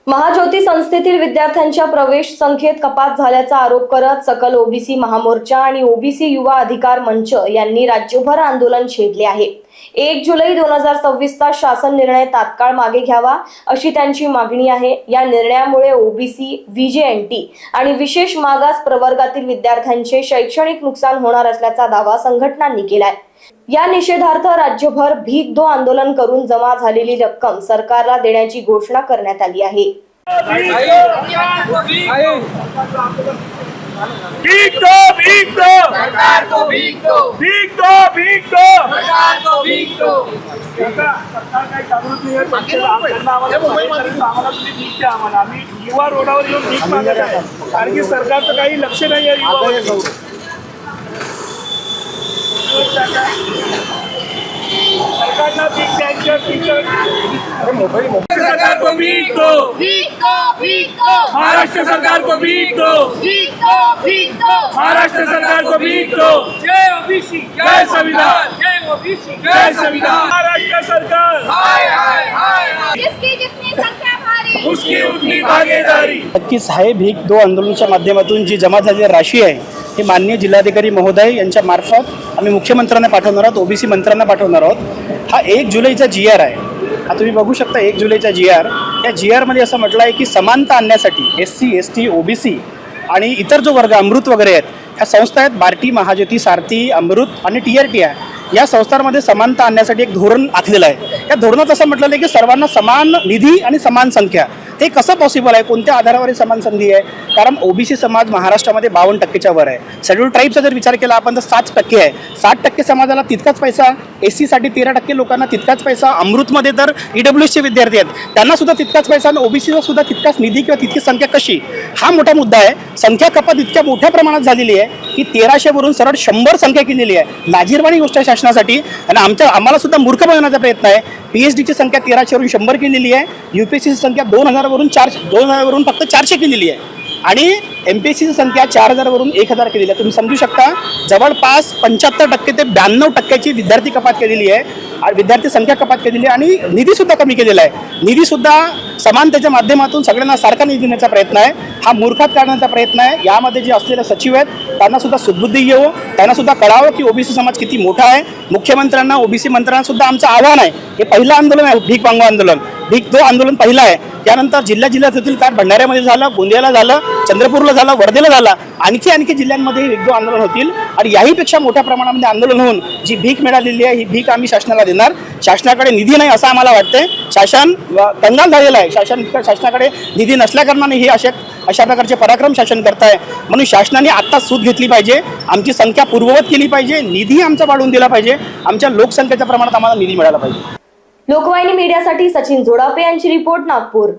महाज्योती संस्थेतील विद्यार्थ्यांच्या प्रवेश संख्येत कपात झाल्याचा आरोप करत सकल ओबीसी महामोर्चा आणि ओबीसी युवा अधिकार मंच यांनी राज्यभर आंदोलन छेडले आहे। 1 जुलै 2026 चा शासन निर्णय तात्काळ मागे घ्यावा अशी त्यांची मागणी आहे। या निर्णयामुळे ओबीसी, व्हीजेएनटी आणि विशेष मागास प्रवर्गातील विद्यार्थ्यांचे शैक्षणिक नुकसान होणार असल्याचा दावा संघटनांनी केलाय। या निषेधार्थ राज्यभर भीक दो आंदोलन करून जमा झालेली रक्कम सरकारला देण्याची घोषणा करण्यात आली आहे। भीक दो सरकार को भीक दो, भीक दो सरकार को भीक दो। सरकार काही जागृत नाही आम्हाला तुम्ही भीक द्या आम्हाला। आम्ही युवा रोडावर येऊन भीक मागत आहे कारण की सरकारचं काही लक्ष नाही आहे युवावर। सरकारला भीक द्यायची सरकार को भीक दो, महाराष्ट्र सरकार को भीक दो, महाराष्ट्र सरकार को भीक दो। जय ओबीसी, जय संविधान, जय ओबीसी, जय संविधान। महाराष्ट्र सरकार हाय हाय हाय, जिसकी जितनी संख्या भारी उसकी उतनी भागीदारी। नक्कीच आहे भीक दो आंदोलनाच्या माध्यमातून जी जमा झालेली राशी आहे हे माननीय जिल्हाधिकारी महोदय यांच्या मार्फत आम्ही मुख्यमंत्र्यांना पाठवणार आहोत, ओबीसी मंत्र्यांना पाठवणार आहोत। हा 1 जुलैचा GR आहे। हा तुम्ही बघू शकता 1 जुलैचा GR। या GR मध्ये असं म्हटलं आहे की समानता आणण्यासाठी SC, ST, OBC आणि इतर जो वर्ग अमृत वगैरे आहेत ह्या संस्था आहेत, बार्टी, महाज्योती, सारथी, अमृत आणि TRT आहे। या संस्थांमध्ये समानता आणण्यासाठी एक धोरण आखलेलं आहे। या धोरणात असं म्हटलेलं आहे की सर्वांना समान निधी आणि समान संख्या। ते कसं पॉसिबल आहे, कोणत्या आधारावर समान संधी आहे? कारण ओबीसी समाज महाराष्ट्रामध्ये 52% वर आहे। शेड्यूल ट्राईबचा जर विचार केला आपण तर 7% आहे। 60% समाजाला तितकाच पैसा, SC साठी 13% लोकांना तितकाच पैसा, अमृतमध्ये तर EWSचे विद्यार्थी आहेत त्यांना सुद्धा तितकाच पैसा आणि ओबीसीला सुद्धा तितकाच निधी किंवा तितकी संख्या कशी? हा मोठा मुद्दा आहे। संख्या कपात इतक्या मोठ्या प्रमाणात झालेली आहे की 1300 वरून सरळ 100 संख्या केलेली आहे। लाजिरवाणी गोष्ट आहे शासनासाठी आणि आम्हाला सुद्धा मूर्ख बनवण्याचा प्रयत्न आहे। PhDची संख्या 1300 वरून 100 केलेली आहे। UPSCची संख्या 2000 वरून फक्त 400 केलेली आहे आणि MPSCची संख्या 4000 वरून 1000 केलेली आहे। तुम्ही समजू शकता जवळपास 75% ते 92% विद्यार्थी कपात केलेली आहे आणि विद्यार्थी संख्या कपात केलेली आहे आणि निधी सुद्धा कमी केलेला आहे। निधी सुद्धा समानतेच्या माध्यमातून सगळ्यांना सारखा निधी देण्याचा प्रयत्न आहे। हा मूर्खात काढण्याचा प्रयत्न आहे। यामध्ये जे असलेले सचिव आहेत त्यांना सुद्धा सुदबुद्धी येऊ, त्यांना सुद्धा कळावं की ओबीसी समाज किती मोठा आहे। मुख्यमंत्र्यांना, ओबीसी मंत्र्यांना सुद्धा आमचं आव्हान आहे। हे पहिलं आंदोलन आहे, भीक मागो आंदोलन। भीक दो आंदोलन पहिलं आहे। त्यानंतर जिल्ह्यातील काल भंडाऱ्यामध्ये झालं, गोंदियाला झालं, चंद्रपूरला झालं, वर्धेला झालं, आणखी जिल्ह्यांमध्ये भीक दो आंदोलन होतील आणि याहीपेक्षा मोठ्या प्रमाणामध्ये आंदोलन होऊन जी भीक मिळालेली आहे ही भीक आम्ही शासनाला देणार। शासनाकडे निधी नाही असं आम्हाला वाटतंय। शासन कंगाल झालेलं आहे। शासनाकडे निधी नसल्याकारणाने हे अशा प्रकारचे पराक्रम शासन करताय। म्हणून शासनाने आत्ता सूट घेतली पाहिजे, आमची संख्या पूर्ववत केली पाहिजे, निधी आमचा वाढवून दिला पाहिजे, आमच्या लोकसंख्येच्या प्रमाणात आम्हाला निधी मिळाला पाहिजे। लोकवाहिनी मीडियासाठी सचिन जोडापे यांची रिपोर्ट, नागपूर।